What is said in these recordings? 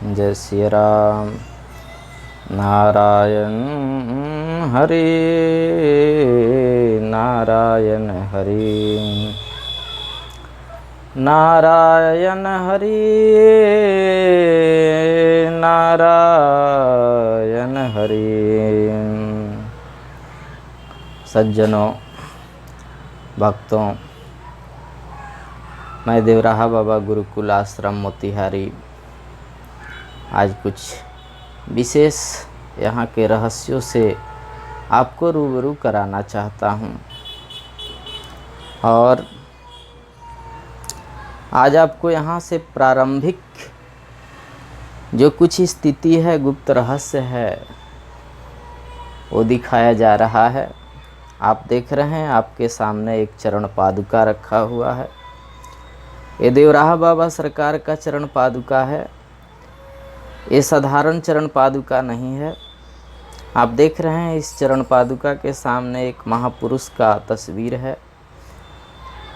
जय श्री राम। नारायण हरि नारायण हरि नारायण हरि नारायण हरि। सज्जनों, भक्तों, मैं देवराहा बाबा गुरुकुल आश्रम मोतिहारी आज कुछ विशेष यहाँ के रहस्यों से आपको रूबरू कराना चाहता हूँ। और आज आपको यहाँ से प्रारंभिक जो कुछ स्थिति है, गुप्त रहस्य है, वो दिखाया जा रहा है। आप देख रहे हैं, आपके सामने एक चरण पादुका रखा हुआ है। ये देवराहा बाबा सरकार का चरण पादुका है। ये साधारण चरण पादुका नहीं है। आप देख रहे हैं, इस चरण पादुका के सामने एक महापुरुष का तस्वीर है।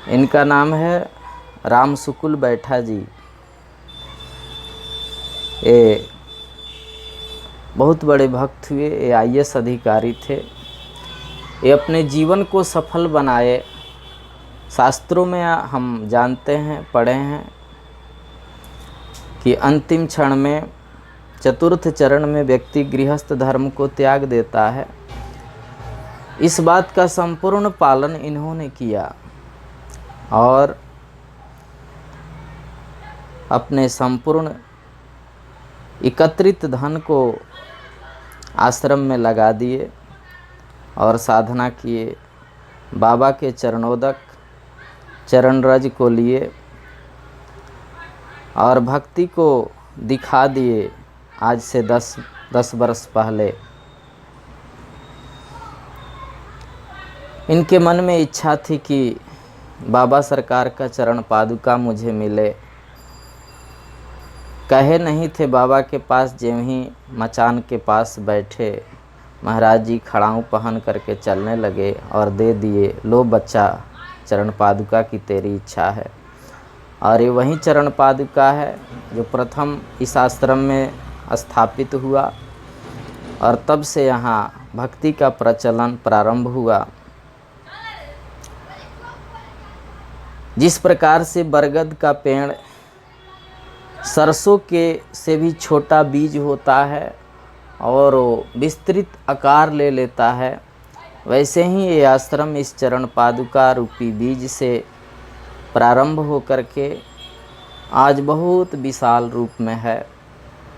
इनका नाम है राम सुकुल बैठा जी। ये बहुत बड़े भक्त हुए। ये IAS अधिकारी थे। ये अपने जीवन को सफल बनाए। शास्त्रों में हम जानते हैं, पढ़े हैं कि अंतिम क्षण में, चतुर्थ चरण में व्यक्ति गृहस्थ धर्म को त्याग देता है। इस बात का संपूर्ण पालन इन्होंने किया और अपने संपूर्ण एकत्रित धन को आश्रम में लगा दिए और साधना किए। बाबा के चरणोदक चरण रज को लिए और भक्ति को दिखा दिए। आज से 10 वर्ष पहले इनके मन में इच्छा थी कि बाबा सरकार का चरण पादुका मुझे मिले। कहे नहीं थे बाबा के पास, ज्यों ही मचान के पास बैठे महाराज जी खड़ाऊँ पहन करके चलने लगे और दे दिए, लो बच्चा, चरण पादुका की तेरी इच्छा है। और ये वही चरण पादुका है जो प्रथम इस आश्रम में स्थापित हुआ और तब से यहाँ भक्ति का प्रचलन प्रारंभ हुआ। जिस प्रकार से बरगद का पेड़ सरसों के से भी छोटा बीज होता है और वो विस्तृत आकार ले लेता है, वैसे ही ये आश्रम इस चरण पादुका रूपी बीज से प्रारंभ होकर के आज बहुत विशाल रूप में है।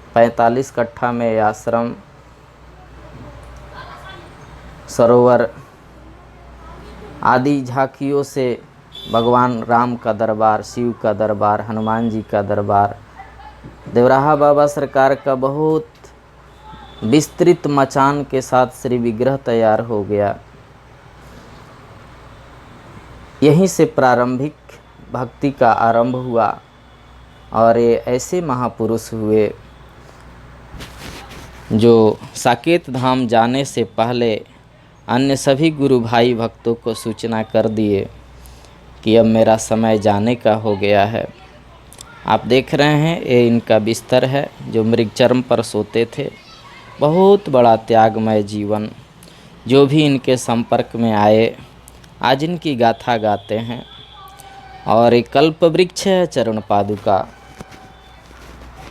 45 कट्ठा में ये आश्रम, सरोवर आदि झांकियों से भगवान राम का दरबार, शिव का दरबार, हनुमान जी का दरबार, देवराहा बाबा सरकार का बहुत विस्तृत मचान के साथ श्री विग्रह तैयार हो गया। यहीं से प्रारंभिक भक्ति का आरंभ हुआ और ये ऐसे महापुरुष हुए जो साकेत धाम जाने से पहले अन्य सभी गुरु भाई भक्तों को सूचना कर दिए कि अब मेरा समय जाने का हो गया है। आप देख रहे हैं, ये इनका बिस्तर है जो मृगचर्म पर सोते थे। बहुत बड़ा त्यागमय जीवन। जो भी इनके संपर्क में आए आज इनकी गाथा गाते हैं। और एक कल्प वृक्ष है चरण पादुका।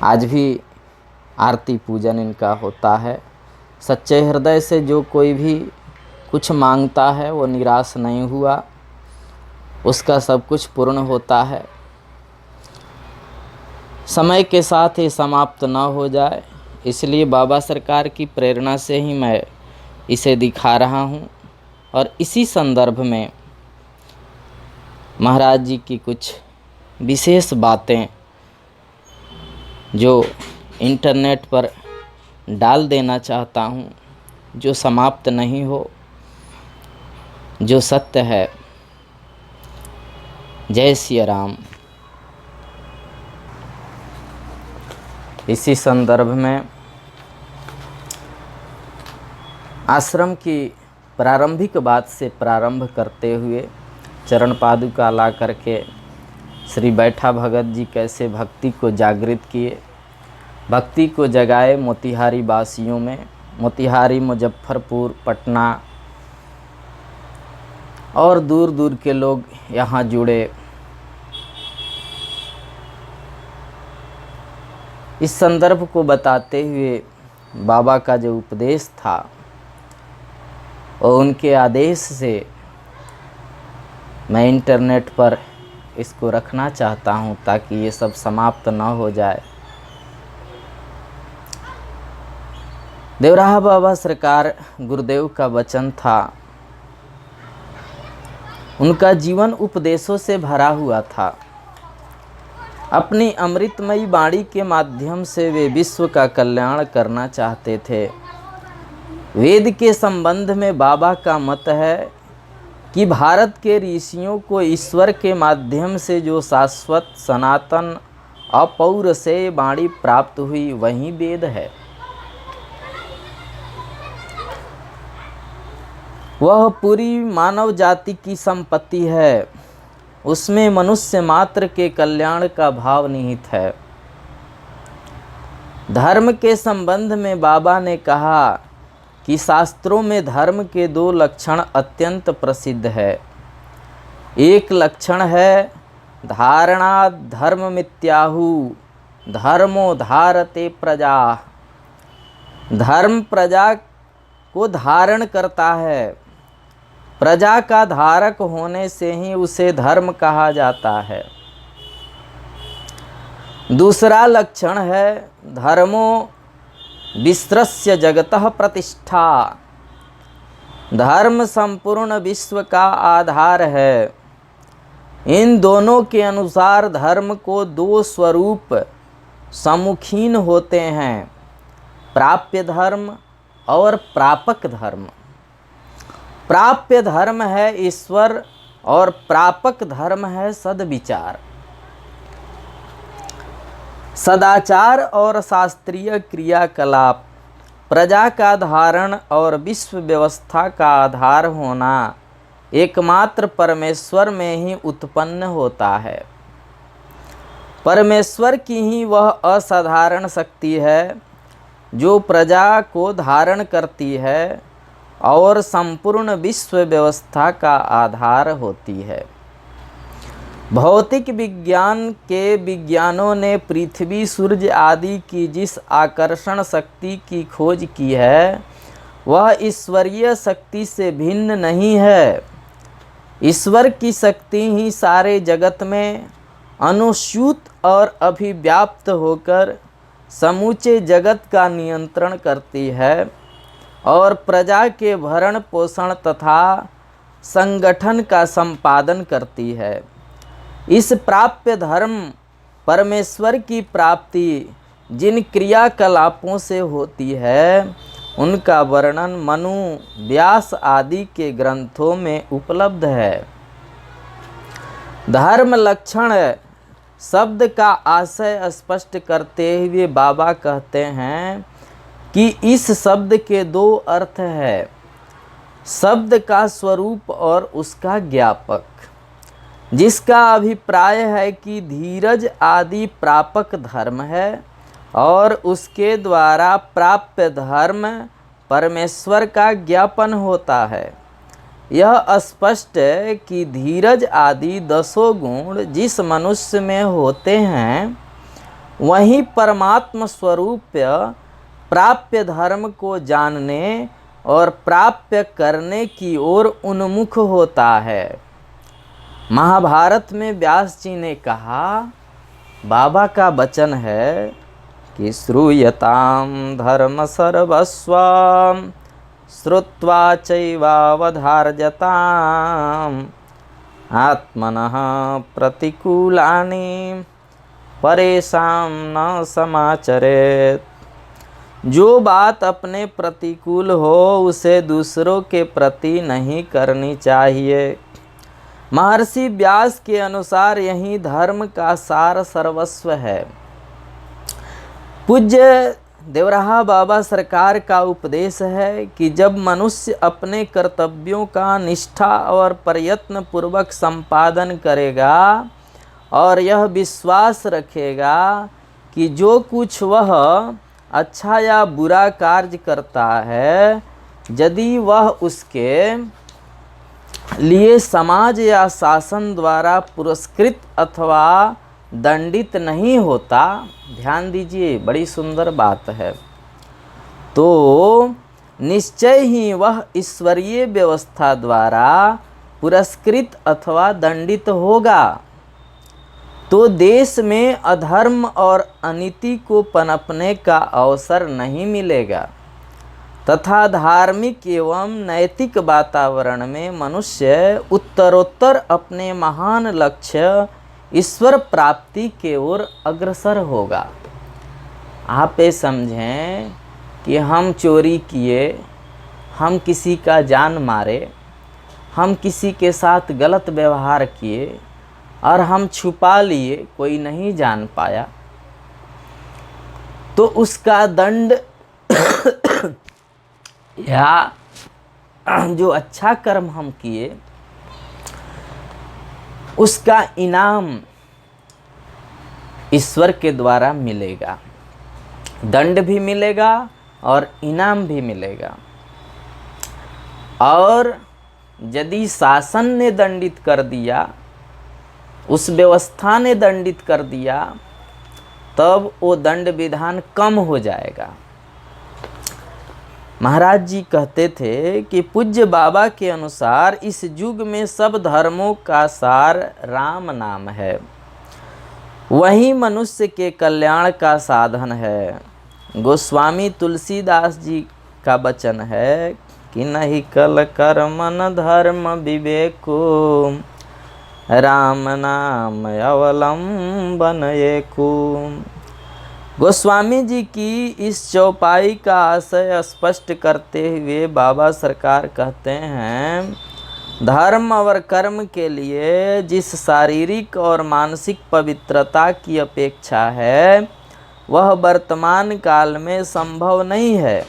आज भी आरती पूजन इनका होता है। सच्चे हृदय से जो कोई भी कुछ मांगता है वो निराश नहीं हुआ, उसका सब कुछ पूर्ण होता है। समय के साथ ये समाप्त न हो जाए, इसलिए बाबा सरकार की प्रेरणा से ही मैं इसे दिखा रहा हूँ। और इसी संदर्भ में महाराज जी की कुछ विशेष बातें जो इंटरनेट पर डाल देना चाहता हूँ, जो समाप्त नहीं हो, जो सत्य है। जय श्री राम। इसी संदर्भ में आश्रम की प्रारंभिक बात से प्रारंभ करते हुए चरण पादुका ला करके श्री बैठा भगत जी कैसे भक्ति को जागृत किए भक्ति को जगाए मोतिहारी वासियों में। मोतिहारी, मुजफ्फरपुर, पटना और दूर दूर के लोग यहाँ जुड़े। इस संदर्भ को बताते हुए बाबा का जो उपदेश था और उनके आदेश से मैं इंटरनेट पर इसको रखना चाहता हूँ ताकि ये सब समाप्त न हो जाए। देवराहा बाबा सरकार गुरुदेव का वचन था। उनका जीवन उपदेशों से भरा हुआ था। अपनी अमृतमयी वाणी के माध्यम से वे विश्व का कल्याण करना चाहते थे। वेद के संबंध में बाबा का मत है कि भारत के ऋषियों को ईश्वर के माध्यम से जो शाश्वत सनातन अपौरुषेय वाणी प्राप्त हुई वही वेद है। वह पूरी मानव जाति की संपत्ति है। उसमें मनुष्य मात्र के कल्याण का भाव निहित है। धर्म के संबंध में बाबा ने कहा कि शास्त्रों में धर्म के 2 लक्षण अत्यंत प्रसिद्ध है। एक लक्षण है धारणा धर्म मित्याहु धर्मो धारते प्रजा। धर्म प्रजा को धारण करता है। प्रजा का धारक होने से ही उसे धर्म कहा जाता है। दूसरा लक्षण है धर्मो विश्रस्य जगतः प्रतिष्ठा। धर्म संपूर्ण विश्व का आधार है। इन दोनों के अनुसार धर्म को 2 स्वरूप सम्मुखीन होते हैं, प्राप्य धर्म और प्रापक धर्म। प्राप्य धर्म है ईश्वर और प्रापक धर्म है सद्विचार। सदाचार और शास्त्रीय क्रियाकलाप प्रजा का धारण और विश्व व्यवस्था का आधार होना एकमात्र परमेश्वर में ही उत्पन्न होता है। परमेश्वर की ही वह असाधारण शक्ति है जो प्रजा को धारण करती है और संपूर्ण विश्व व्यवस्था का आधार होती है। भौतिक विज्ञान के विज्ञानों ने पृथ्वी, सूर्य आदि की जिस आकर्षण शक्ति की खोज की है वह ईश्वरीय शक्ति से भिन्न नहीं है। ईश्वर की शक्ति ही सारे जगत में अनुस्यूत और अभिव्याप्त होकर समूचे जगत का नियंत्रण करती है और प्रजा के भरण पोषण तथा संगठन का संपादन करती है। इस प्राप्य धर्म परमेश्वर की प्राप्ति जिन क्रियाकलापों से होती है उनका वर्णन मनु, व्यास आदि के ग्रंथों में उपलब्ध है। धर्म लक्षण शब्द का आशय स्पष्ट करते हुए बाबा कहते हैं कि इस शब्द के 2 अर्थ है, शब्द का स्वरूप और उसका ज्ञापक। जिसका अभिप्राय है कि धीरज आदि प्रापक धर्म है और उसके द्वारा प्राप्य धर्म परमेश्वर का ज्ञापन होता है। यह स्पष्ट है कि धीरज आदि 10 गुण जिस मनुष्य में होते हैं वही परमात्म स्वरूप प्राप्य धर्म को जानने और प्राप्य करने की ओर उन्मुख होता है। महाभारत में व्यास जी ने कहा, बाबा का वचन है कि श्रूयताम धर्म सर्वस्वम श्रुत्वा चैवावधार्यताम आत्मनः प्रतिकूलानि परेशान न समाचरेत। जो बात अपने प्रतिकूल हो उसे दूसरों के प्रति नहीं करनी चाहिए। महर्षि व्यास के अनुसार यही धर्म का सार सर्वस्व है। पूज्य देवराहा बाबा सरकार का उपदेश है कि जब मनुष्य अपने कर्तव्यों का निष्ठा और प्रयत्न पूर्वक संपादन करेगा और यह विश्वास रखेगा कि जो कुछ वह अच्छा या बुरा कार्य करता है, यदि वह उसके लिए समाज या शासन द्वारा पुरस्कृत अथवा दंडित नहीं होता, ध्यान दीजिए बड़ी सुंदर बात है, तो निश्चय ही वह ईश्वरीय व्यवस्था द्वारा पुरस्कृत अथवा दंडित होगा। तो देश में अधर्म और अनीति को पनपने का अवसर नहीं मिलेगा तथा धार्मिक एवं नैतिक वातावरण में मनुष्य उत्तरोत्तर अपने महान लक्ष्य ईश्वर प्राप्ति की ओर अग्रसर होगा। आप ये समझें कि हम चोरी किए, हम किसी का जान मारे, हम किसी के साथ गलत व्यवहार किए और हम छुपा लिए, कोई नहीं जान पाया, तो उसका दंड या जो अच्छा कर्म हम किए उसका इनाम ईश्वर के द्वारा मिलेगा, दंड भी मिलेगा और इनाम भी मिलेगा। और यदि शासन ने दंडित कर दिया, उस व्यवस्था ने दंडित कर दिया, तब वो दंड विधान कम हो जाएगा। महाराज जी कहते थे कि पूज्य बाबा के अनुसार इस युग में सब धर्मों का सार राम नाम है, वही मनुष्य के कल्याण का साधन है। गोस्वामी तुलसीदास जी का वचन है कि नहीं कल कर्म न धर्म विवेको, राम नाम अवलंबन एको। गोस्वामी जी की इस चौपाई का आशय स्पष्ट करते हुए बाबा सरकार कहते हैं, धर्म और कर्म के लिए जिस शारीरिक और मानसिक पवित्रता की अपेक्षा है वह वर्तमान काल में संभव नहीं है,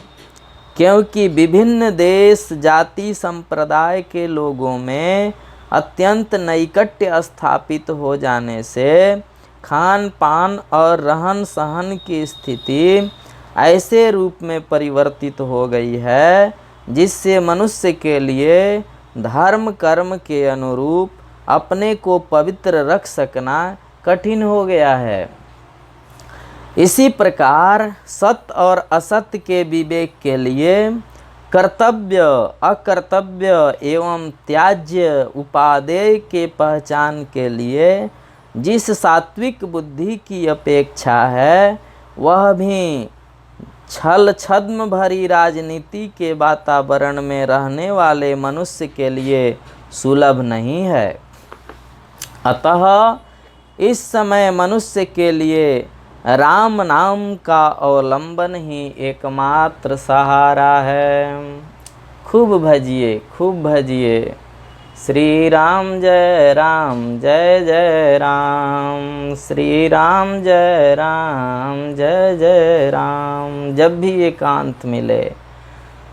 क्योंकि विभिन्न देश जाति संप्रदाय के लोगों में अत्यंत नैकट्य स्थापित हो जाने से खान पान और रहन सहन की स्थिति ऐसे रूप में परिवर्तित हो गई है जिससे मनुष्य के लिए धर्म कर्म के अनुरूप अपने को पवित्र रख सकना कठिन हो गया है। इसी प्रकार सत्य और असत्य के विवेक के लिए कर्तव्य अकर्तव्य एवं त्याज्य उपादेय के पहचान के लिए जिस सात्विक बुद्धि की अपेक्षा है वह भी छल छद्म भरी राजनीति के वातावरण में रहने वाले मनुष्य के लिए सुलभ नहीं है। अतः इस समय मनुष्य के लिए राम नाम का अवलंबन ही एकमात्र सहारा है। खूब भजिए, खूब भजिए। श्री राम जय राम जय जय राम, श्री राम जय राम जय जय राम। जब भी एकांत मिले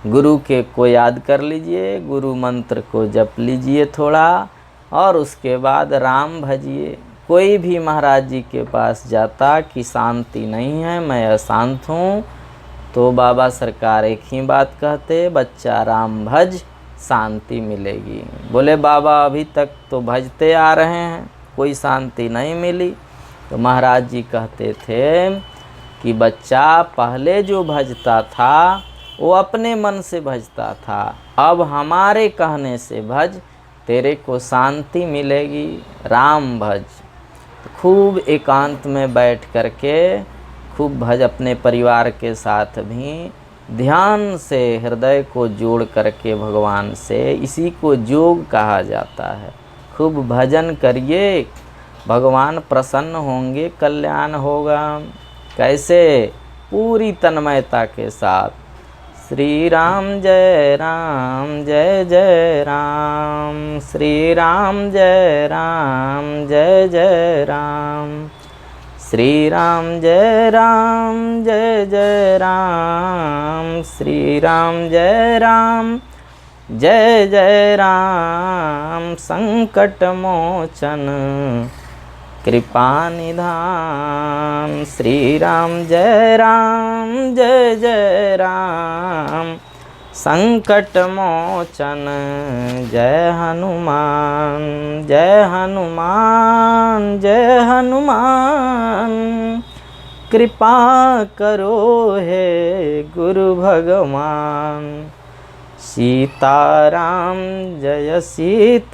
गुरु के को याद कर लीजिए, गुरु मंत्र को जप लीजिए थोड़ा, और उसके बाद राम भजिए। कोई भी महाराज जी के पास जाता कि शांति नहीं है, मैं अशांत हूँ, तो बाबा सरकार एक ही बात कहते, बच्चा राम भज, शांति मिलेगी। बोले बाबा अभी तक तो भजते आ रहे हैं, कोई शांति नहीं मिली। तो महाराज जी कहते थे कि बच्चा पहले जो भजता था वो अपने मन से भजता था, अब हमारे कहने से भज, तेरे को शांति मिलेगी, राम भज। खूब एकांत में बैठ करके खूब भज, अपने परिवार के साथ भी ध्यान से हृदय को जोड़ करके भगवान से, इसी को योग कहा जाता है। खूब भजन करिए, भगवान प्रसन्न होंगे, कल्याण होगा। कैसे? पूरी तन्मयता के साथ। श्री राम जय राम जय जय राम, श्री राम जय राम जय जय राम, श्री राम जय राम जय जय राम, श्री राम जय राम जय जय राम। संकट मोचन कृपा निधान। श्री राम जय जय राम। संकट मोचन जय हनुमान। जय हनुमान जय हनुमान। कृपा करो हे गुरु भगवान। सीताराम जय सीताराम।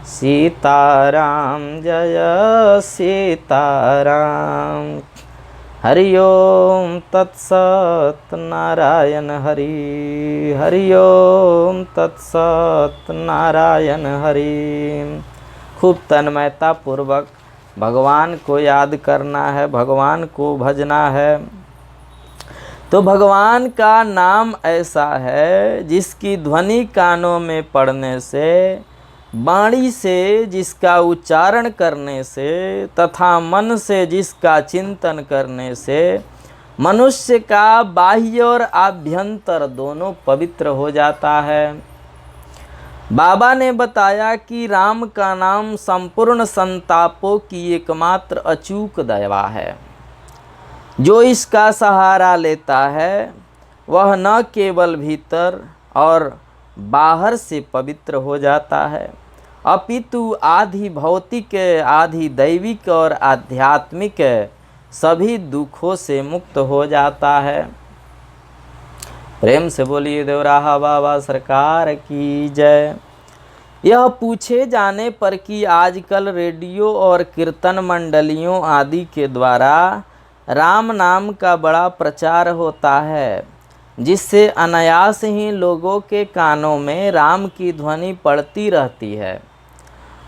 सीताराम जय सीताराम। हरि ओम तत्सत नारायण हरि। हरि ओम तत्सत नारायण हरि। खूब तन्मयता पूर्वक भगवान को याद करना है, भगवान को भजना है। तो भगवान का नाम ऐसा है जिसकी ध्वनि कानों में पड़ने से, वाणी से जिसका उच्चारण करने से तथा मन से जिसका चिंतन करने से मनुष्य का बाह्य और आभ्यंतर दोनों पवित्र हो जाता है। बाबा ने बताया कि राम का नाम संपूर्ण संतापों की एकमात्र अचूक दवा है। जो इसका सहारा लेता है वह न केवल भीतर और बाहर से पवित्र हो जाता है, अपितु आधि भौतिक, आधि दैविक और आध्यात्मिक सभी दुखों से मुक्त हो जाता है। प्रेम से बोलिए देवराहा बाबा सरकार की जय। यह पूछे जाने पर कि आजकल रेडियो और कीर्तन मंडलियों आदि के द्वारा राम नाम का बड़ा प्रचार होता है, जिससे अनायास ही लोगों के कानों में राम की ध्वनि पड़ती रहती है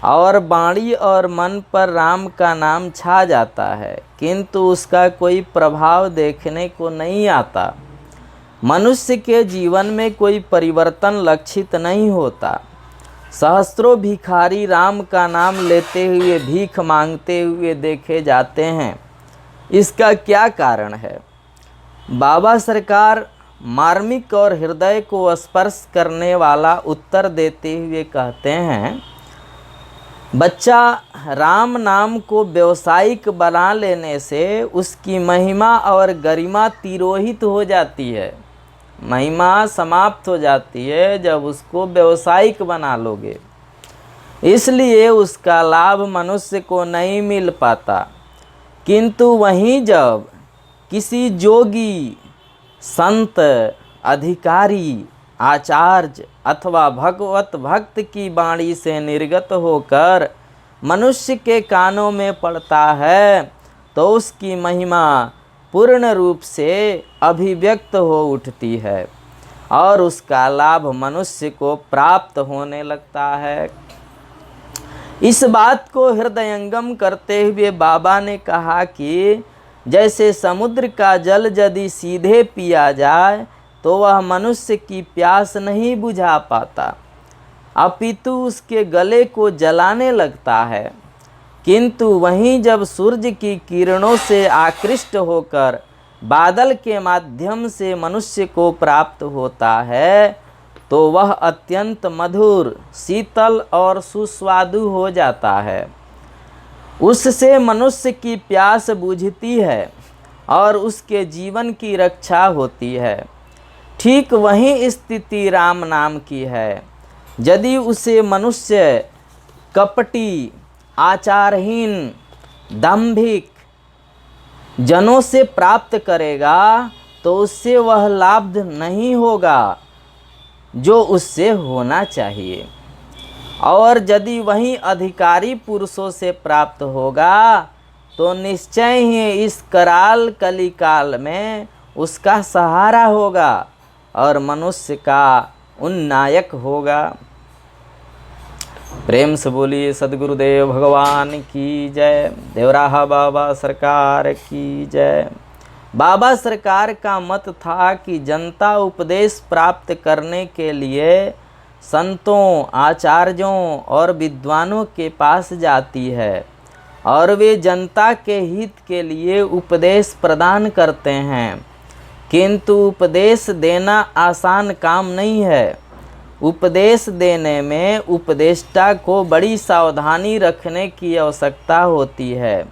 और वाणी और मन पर राम का नाम छा जाता है, किंतु उसका कोई प्रभाव देखने को नहीं आता। मनुष्य के जीवन में कोई परिवर्तन लक्षित नहीं होता। सहस्त्रों भिखारी राम का नाम लेते हुए भीख मांगते हुए देखे जाते हैं। इसका क्या कारण है? बाबा सरकार मार्मिक और हृदय को स्पर्श करने वाला उत्तर देते हुए कहते हैं, बच्चा, राम नाम को व्यावसायिक बना लेने से उसकी महिमा और गरिमा तिरोहित हो जाती है। महिमा समाप्त हो जाती है जब उसको व्यावसायिक बना लोगे। इसलिए उसका लाभ मनुष्य को नहीं मिल पाता। किंतु वहीं जब किसी जोगी, संत, अधिकारी, आचार्य अथवा भगवत भक्त की वाणी से निर्गत होकर मनुष्य के कानों में पड़ता है तो उसकी महिमा पूर्ण रूप से अभिव्यक्त हो उठती है और उसका लाभ मनुष्य को प्राप्त होने लगता है। इस बात को हृदयंगम करते हुए बाबा ने कहा कि जैसे समुद्र का जल यदि सीधे पिया जाए तो वह मनुष्य की प्यास नहीं बुझा पाता, अपितु उसके गले को जलाने लगता है। किंतु वहीं जब सूर्य की किरणों से आकृष्ट होकर बादल के माध्यम से मनुष्य को प्राप्त होता है तो वह अत्यंत मधुर, शीतल और सुस्वादु हो जाता है। उससे मनुष्य की प्यास बुझती है और उसके जीवन की रक्षा होती है। ठीक वही स्थिति राम नाम की है। यदि उसे मनुष्य कपटी, आचारहीन, दंभिक जनों से प्राप्त करेगा तो उससे वह लाभ नहीं होगा जो उससे होना चाहिए, और यदि वही अधिकारी पुरुषों से प्राप्त होगा तो निश्चय ही इस कराल कलिकाल में उसका सहारा होगा और मनुष्य का उन्नायक होगा। प्रेम से बोलिए सद्गुरुदेव भगवान की जय। देवराहा बाबा सरकार की जय। बाबा सरकार का मत था कि जनता उपदेश प्राप्त करने के लिए संतों, आचार्यों और विद्वानों के पास जाती है और वे जनता के हित के लिए उपदेश प्रदान करते हैं। किंतु उपदेश देना आसान काम नहीं है। उपदेश देने में उपदेष्टा को बड़ी सावधानी रखने की आवश्यकता होती है।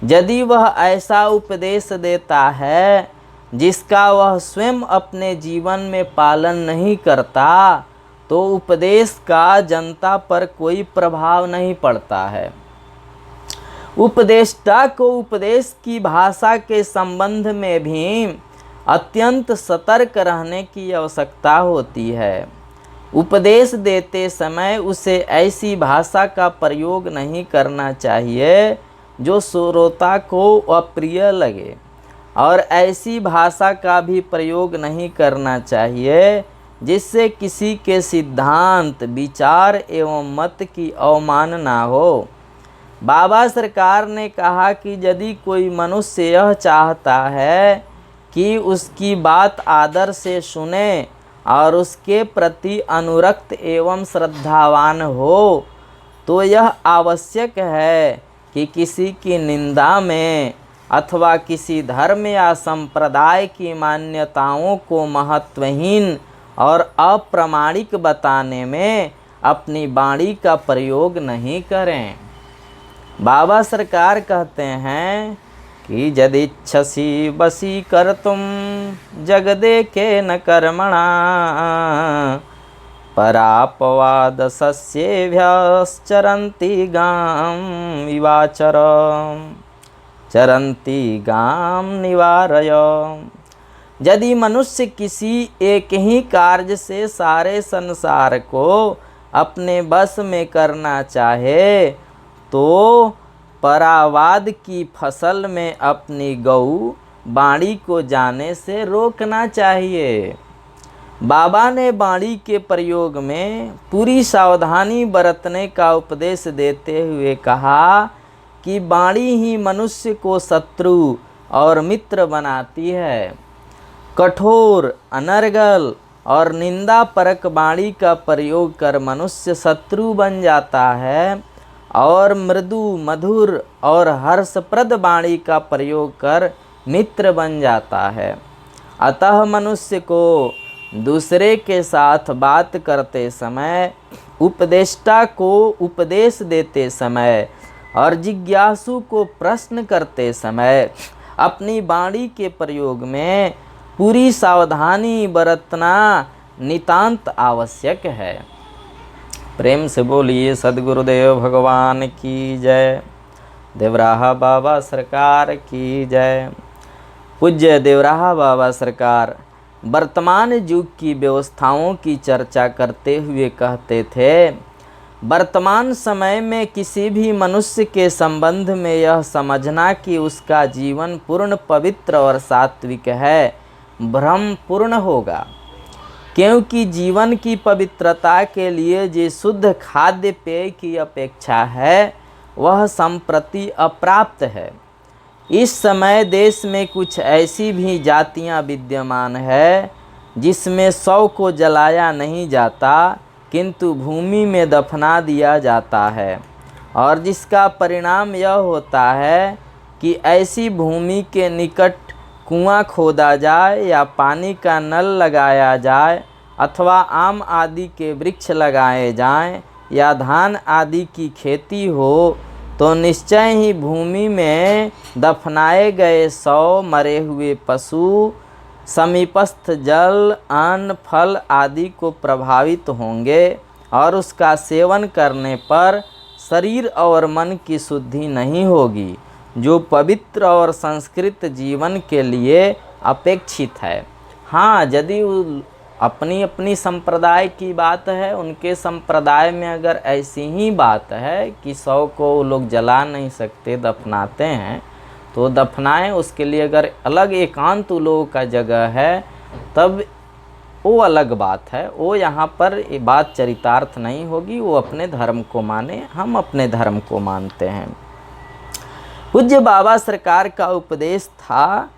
यदि वह ऐसा उपदेश देता है जिसका वह स्वयं अपने जीवन में पालन नहीं करता, तो उपदेश का जनता पर कोई प्रभाव नहीं पड़ता है। उपदेष्टा को उपदेश की भाषा के संबंध में भी अत्यंत सतर्क रहने की आवश्यकता होती है। उपदेश देते समय उसे ऐसी भाषा का प्रयोग नहीं करना चाहिए जो श्रोता को अप्रिय लगे, और ऐसी भाषा का भी प्रयोग नहीं करना चाहिए जिससे किसी के सिद्धांत, विचार एवं मत की अवमानना हो। बाबा सरकार ने कहा कि यदि कोई मनुष्य यह चाहता है कि उसकी बात आदर से सुने और उसके प्रति अनुरक्त एवं श्रद्धावान हो, तो यह आवश्यक है कि किसी की निंदा में अथवा किसी धर्म या संप्रदाय की मान्यताओं को महत्वहीन और अप्रामाणिक बताने में अपनी वाणी का प्रयोग नहीं करें। बाबा सरकार कहते हैं कि यदिच्छसि बसी कर्तुम जगदेके न कर्मणा परापवाद सस्येभ्यश्चरन्ति गाम इवाचर चरन्ति गाम निवारय। यदि मनुष्य किसी एक ही कार्य से सारे संसार को अपने बस में करना चाहे, तो परावाद की फसल में अपनी गऊ बाणी को जाने से रोकना चाहिए। बाबा ने बाणी के प्रयोग में पूरी सावधानी बरतने का उपदेश देते हुए कहा कि वाणी ही मनुष्य को शत्रु और मित्र बनाती है। कठोर, अनर्गल और निंदा परक वाणी का प्रयोग कर मनुष्य शत्रु बन जाता है, और मृदु, मधुर और हर्षप्रद वाणी का प्रयोग कर मित्र बन जाता है। अतः मनुष्य को दूसरे के साथ बात करते समय, उपदेष्टा को उपदेश देते समय और जिज्ञासु को प्रश्न करते समय अपनी वाणी के प्रयोग में पूरी सावधानी बरतना नितांत आवश्यक है। प्रेम से बोलिए सद्गुरुदेव भगवान की जय। देवराहा बाबा सरकार की जय। पूज्य देवराहा बाबा सरकार वर्तमान युग की व्यवस्थाओं की चर्चा करते हुए कहते थे, वर्तमान समय में किसी भी मनुष्य के संबंध में यह समझना कि उसका जीवन पूर्ण पवित्र और सात्विक है, भ्रम पूर्ण होगा। क्योंकि जीवन की पवित्रता के लिए जो शुद्ध खाद्य पेय की अपेक्षा है, वह संप्रति अप्राप्त है। इस समय देश में कुछ ऐसी भी जातियां विद्यमान है जिसमें शव को जलाया नहीं जाता, किंतु भूमि में दफना दिया जाता है, और जिसका परिणाम यह होता है कि ऐसी भूमि के निकट कुआं खोदा जाए या पानी का नल लगाया जाए, अथवा आम आदि के वृक्ष लगाए जाएं या धान आदि की खेती हो, तो निश्चय ही भूमि में दफनाए गए शव, मरे हुए पशु, समीपस्थ जल, अन्न, फल आदि को प्रभावित होंगे, और उसका सेवन करने पर शरीर और मन की शुद्धि नहीं होगी, जो पवित्र और संस्कृत जीवन के लिए अपेक्षित है। हाँ, यदि अपनी अपनी संप्रदाय की बात है, उनके संप्रदाय में अगर ऐसी ही बात है कि शव को वो लोग जला नहीं सकते, दफनाते हैं, तो दफनाएं। उसके लिए अगर अलग एकांत लोगों का जगह है, तब वो अलग बात है। वो यहाँ पर ये बात चरितार्थ नहीं होगी। वो अपने धर्म को माने, हम अपने धर्म को मानते हैं। पूज्य बाबा सरकार का उपदेश था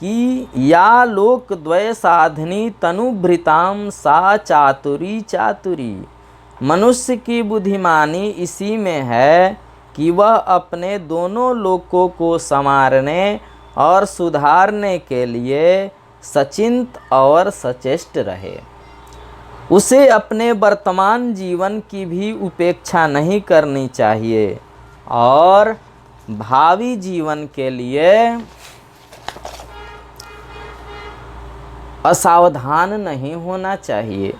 कि या लोक द्वय साधनी तनुभृताम सा चातुरी चातुरी। मनुष्य की बुद्धिमानी इसी में है कि वह अपने दोनों लोकों को संवारने और सुधारने के लिए सचिंत और सचेष्ट रहे। उसे अपने वर्तमान जीवन की भी उपेक्षा नहीं करनी चाहिए और भावी जीवन के लिए असावधान नहीं होना चाहिए।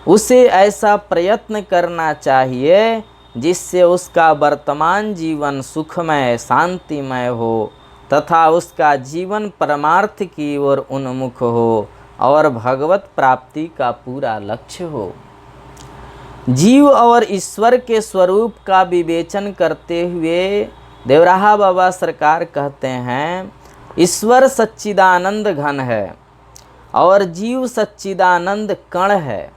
उसे ऐसा प्रयत्न करना चाहिए जिससे उसका वर्तमान जीवन सुखमय शांतिमय हो तथा उसका जीवन परमार्थ की ओर उन्मुख हो और भगवत प्राप्ति का पूरा लक्ष्य हो। जीव और ईश्वर के स्वरूप का विवेचन करते हुए देवराहा बाबा सरकार कहते हैं, ईश्वर सच्चिदानंद घन है और जीव सच्चिदानंद कण है।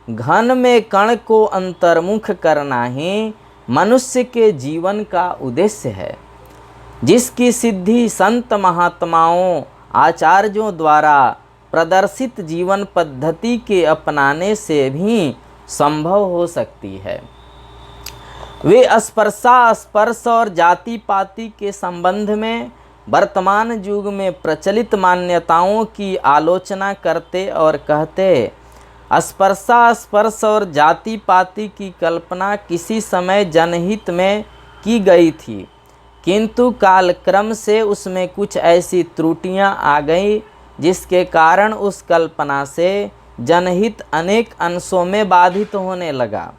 घन में कण को अंतर्मुख करना ही मनुष्य के जीवन का उद्देश्य है, जिसकी सिद्धि संत महात्माओं आचार्यों द्वारा प्रदर्शित जीवन पद्धति के अपनाने से भी संभव हो सकती है। वे स्पर्श और जाति पाति के संबंध में वर्तमान युग में प्रचलित मान्यताओं की आलोचना करते और कहते, स्पर्श और जाति पाति की कल्पना किसी समय जनहित में की गई थी, किंतु कालक्रम से उसमें कुछ ऐसी त्रुटियां आ गई जिसके कारण उस कल्पना से जनहित अनेक अंशों में बाधित होने लगा।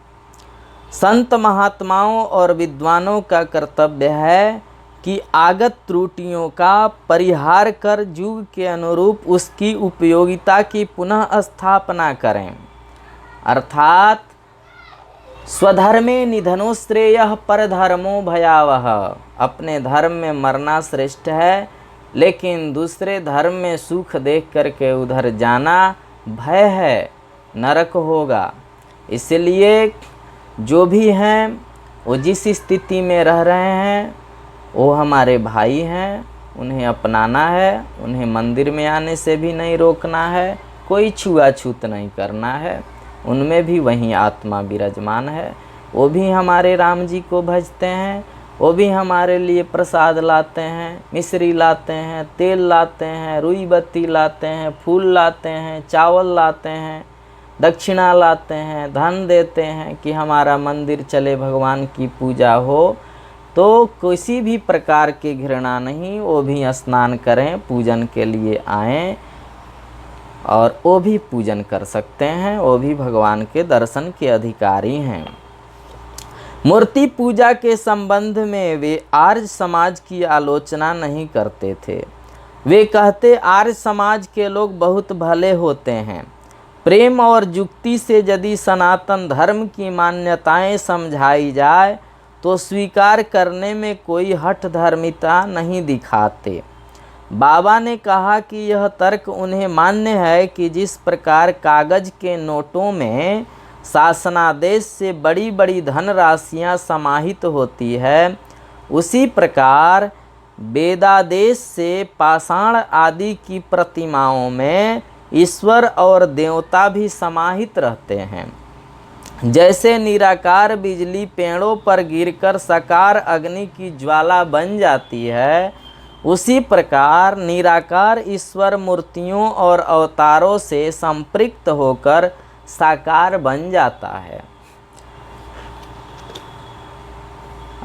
संत महात्माओं और विद्वानों का कर्तव्य है कि आगत त्रुटियों का परिहार कर युग के अनुरूप उसकी उपयोगिता की पुनः स्थापना करें। अर्थात स्वधर्मे निधनो श्रेयः परधर्मो भयावह। अपने धर्म में मरना श्रेष्ठ है, लेकिन दूसरे धर्म में सुख देख करके उधर जाना भय है, नरक होगा। इसलिए जो भी हैं वो जिस स्थिति में रह रहे हैं वो हमारे भाई हैं, उन्हें अपनाना है, उन्हें मंदिर में आने से भी नहीं रोकना है, कोई छुआछूत नहीं करना है। उनमें भी वही आत्मा विराजमान है। वो भी हमारे राम जी को भजते हैं, वो भी हमारे लिए प्रसाद लाते हैं, मिश्री लाते हैं, तेल लाते हैं, रुई बत्ती लाते हैं, फूल लाते हैं, चावल लाते हैं, दक्षिणा लाते हैं, धन देते हैं कि हमारा मंदिर चले, भगवान की पूजा हो। तो किसी भी प्रकार की घृणा नहीं, वो भी स्नान करें, पूजन के लिए आएं और वो भी पूजन कर सकते हैं, वो भी भगवान के दर्शन के अधिकारी हैं। मूर्ति पूजा के संबंध में वे आर्य समाज की आलोचना नहीं करते थे। वे कहते, आर्य समाज के लोग बहुत भले होते हैं। प्रेम और युक्ति से यदि सनातन धर्म की मान्यताएं समझाई जाए तो स्वीकार करने में कोई हठ धर्मिता नहीं दिखाते। बाबा ने कहा कि यह तर्क उन्हें मान्य है कि जिस प्रकार कागज के नोटों में शासनादेश से बड़ी बड़ी धनराशियां समाहित होती है, उसी प्रकार वेदादेश से पाषाण आदि की प्रतिमाओं में ईश्वर और देवता भी समाहित रहते हैं। जैसे निराकार बिजली पेड़ों पर गिरकर साकार अग्नि की ज्वाला बन जाती है, उसी प्रकार निराकार ईश्वर मूर्तियों और अवतारों से संपृक्त होकर साकार बन जाता है।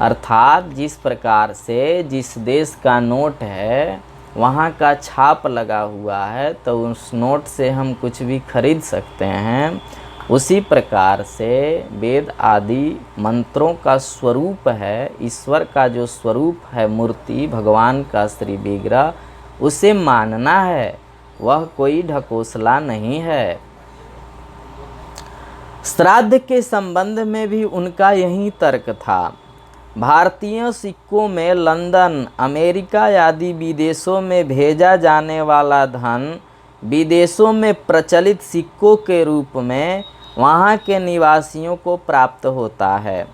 अर्थात जिस प्रकार से जिस देश का नोट है वहाँ का छाप लगा हुआ है तो उस नोट से हम कुछ भी खरीद सकते हैं, उसी प्रकार से वेद आदि मंत्रों का स्वरूप है, ईश्वर का जो स्वरूप है मूर्ति, भगवान का श्री विग्रह, उसे मानना है, वह कोई ढकोसला नहीं है। श्राद्ध के संबंध में भी उनका यही तर्क था। भारतीय सिक्कों में लंदन, अमेरिका आदि विदेशों में भेजा जाने वाला धन विदेशों में प्रचलित सिक्कों के रूप में वहाँ के निवासियों को प्राप्त होता है।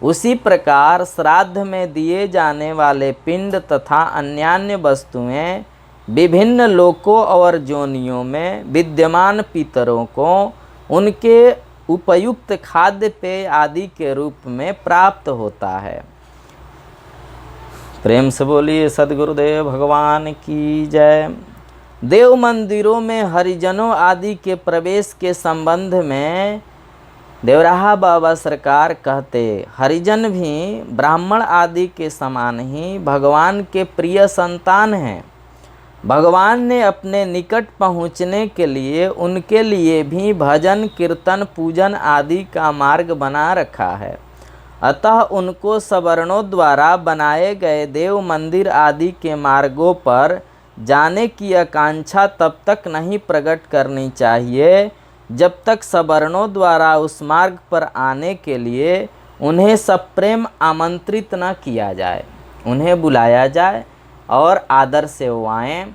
उसी प्रकार श्राद्ध में दिए जाने वाले पिंड तथा अन्यान्य वस्तुएं विभिन्न लोकों और जोनियों में विद्यमान पितरों को उनके उपयुक्त खाद्य पेय आदि के रूप में प्राप्त होता है। प्रेम से बोलिए सद्गुरुदेव भगवान की जय। देव मंदिरों में हरिजनों आदि के प्रवेश के संबंध में देवराहा बाबा सरकार कहते, हरिजन भी ब्राह्मण आदि के समान ही भगवान के प्रिय संतान हैं। भगवान ने अपने निकट पहुँचने के लिए उनके लिए भी भजन कीर्तन पूजन आदि का मार्ग बना रखा है। अतः उनको सवर्णों द्वारा बनाए गए देव मंदिर आदि के मार्गों पर जाने की आकांक्षा तब तक नहीं प्रकट करनी चाहिए जब तक सवर्णों द्वारा उस मार्ग पर आने के लिए उन्हें सप्रेम आमंत्रित न किया जाए, उन्हें बुलाया जाए और आदर से वो आएँ।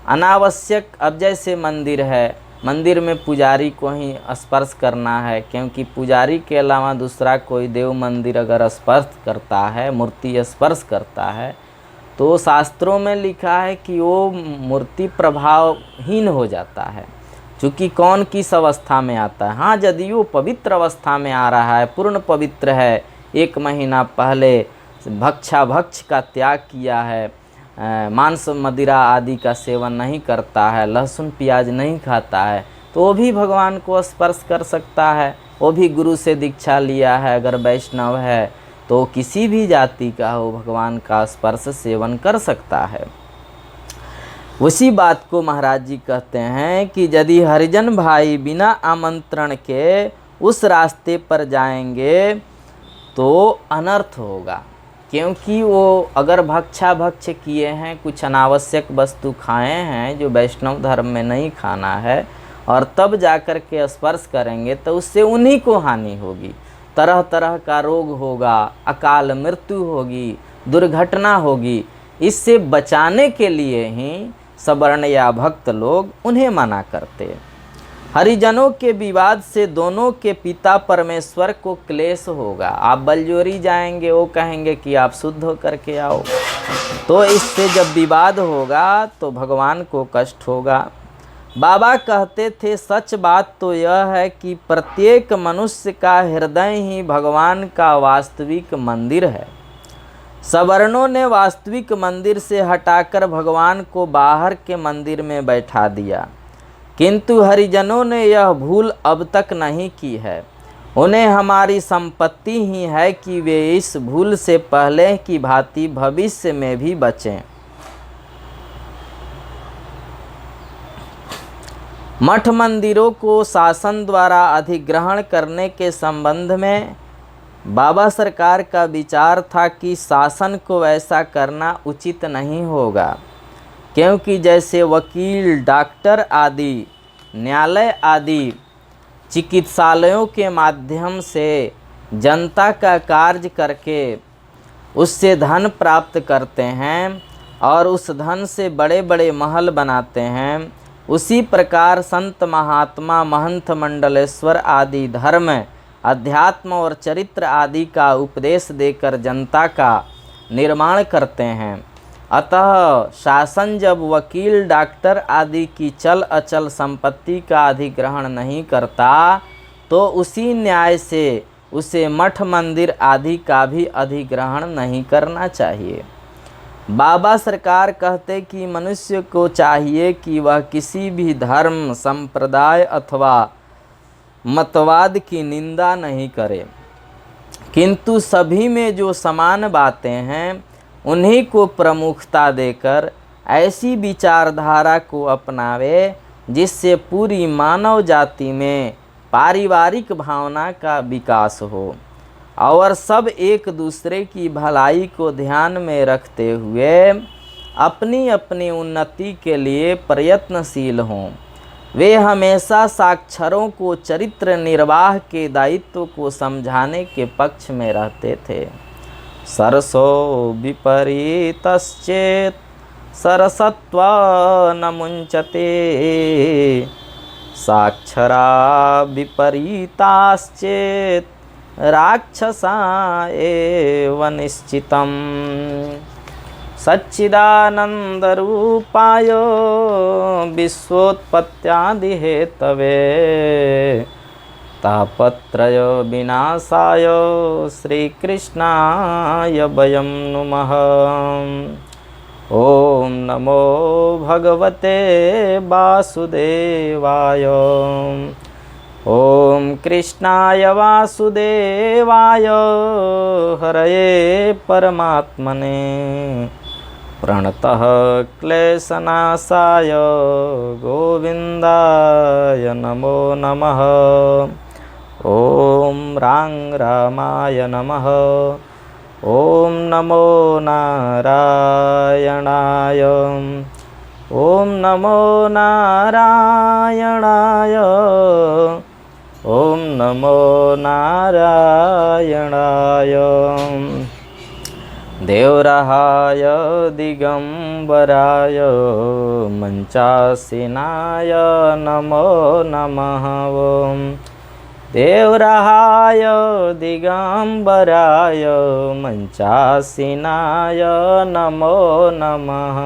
अनावश्यक, अब जैसे मंदिर है, मंदिर में पुजारी को ही स्पर्श करना है, क्योंकि पुजारी के अलावा दूसरा कोई देव मंदिर अगर स्पर्श करता है, मूर्ति स्पर्श करता है, तो शास्त्रों में लिखा है कि वो मूर्ति प्रभावहीन हो जाता है। चूँकि कौन किस अवस्था में आता है। हाँ, यदि वो पवित्र अवस्था में आ रहा है, पूर्ण पवित्र है, 1 महीना पहले भक्ष का त्याग किया है, मांस मदिरा आदि का सेवन नहीं करता है, लहसुन प्याज नहीं खाता है, तो वो भी भगवान को स्पर्श कर सकता है। वो भी गुरु से दीक्षा लिया है, अगर वैष्णव है तो किसी भी जाति का हो, भगवान का स्पर्श सेवन कर सकता है। उसी बात को महाराज जी कहते हैं कि यदि हरिजन भाई बिना आमंत्रण के उस रास्ते पर जाएंगे तो अनर्थ होगा, क्योंकि वो अगर भक्ष किए हैं, कुछ अनावश्यक वस्तु खाए हैं जो वैष्णव धर्म में नहीं खाना है, और तब जाकर के स्पर्श करेंगे तो उससे उन्हीं को हानि होगी, तरह तरह का रोग होगा, अकाल मृत्यु होगी, दुर्घटना होगी। इससे बचाने के लिए ही सवर्ण या भक्त लोग उन्हें मना करते। हरिजनों के विवाद से दोनों के पिता परमेश्वर को क्लेश होगा। आप बलजोरी जाएंगे, वो कहेंगे कि आप शुद्ध होकर के आओ, तो इससे जब विवाद होगा तो भगवान को कष्ट होगा। बाबा कहते थे, सच बात तो यह है कि प्रत्येक मनुष्य का हृदय ही भगवान का वास्तविक मंदिर है। सवर्णों ने वास्तविक मंदिर से हटाकर भगवान को बाहर के मंदिर में बैठा दिया, किंतु हरिजनों ने यह भूल अब तक नहीं की है। उन्हें हमारी संपत्ति ही है कि वे इस भूल से पहले की भांति भविष्य में भी बचें। मठ मंदिरों को शासन द्वारा अधिग्रहण करने के संबंध में बाबा सरकार का विचार था कि शासन को ऐसा करना उचित नहीं होगा, क्योंकि जैसे वकील, डॉक्टर आदि, न्यायालय आदि चिकित्सालयों के माध्यम से जनता का कार्य करके उससे धन प्राप्त करते हैं और उस धन से बड़े बड़े महल बनाते हैं, उसी प्रकार संत महात्मा महंत मंडलेश्वर आदि धर्म, अध्यात्म और चरित्र आदि का उपदेश देकर जनता का निर्माण करते हैं। अतः शासन जब वकील, डॉक्टर आदि की चल अचल संपत्ति का अधिग्रहण नहीं करता तो उसी न्याय से उसे मठ मंदिर आदि का भी अधिग्रहण नहीं करना चाहिए। बाबा सरकार कहते कि मनुष्य को चाहिए कि वह किसी भी धर्म, संप्रदाय अथवा मतवाद की निंदा नहीं करे, किंतु सभी में जो समान बातें हैं उन्हीं को प्रमुखता देकर ऐसी विचारधारा को अपनावे जिससे पूरी मानव जाति में पारिवारिक भावना का विकास हो और सब एक दूसरे की भलाई को ध्यान में रखते हुए अपनी अपनी उन्नति के लिए प्रयत्नशील हों। वे हमेशा साक्षरों को चरित्र निर्वाह के दायित्व को समझाने के पक्ष में रहते थे। सरसो विपरीतश्चेत् सरसत्वा न मुंचते, साक्षरा विपरीताश्चेत् राक्षसा एव निश्चितम्। सच्चिदानंदरूपाय विश्वोत्पत्त्यादि हेतवे, तापत्रय विनाशाय श्रीकृष्णाय वयं नुमः। ओम नमो भगवते वासुदेवाय। ओम कृष्णाय वासुदेवाय हरये परमात्मने प्रणतः क्लेशनाशाय गोविन्दाय नमो नमः। ओम रां रामाय नमः। ओम नमो नारायणाय। ओम नमो नारायणाय। ओम नमो नारायणाय। देवराहाय दिगंबराय मंचासीनाय नमो नमः। ओम देवराहाय दिगंबराय मंचासीनाय नमो नमः।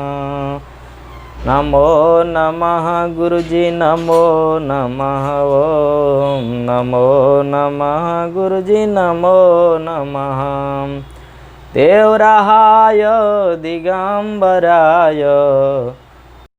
नमो नमः गुरुजी नमो नमः। ओम नमो नमः गुरुजी नमो नमः। देवराहाय दिगंबराय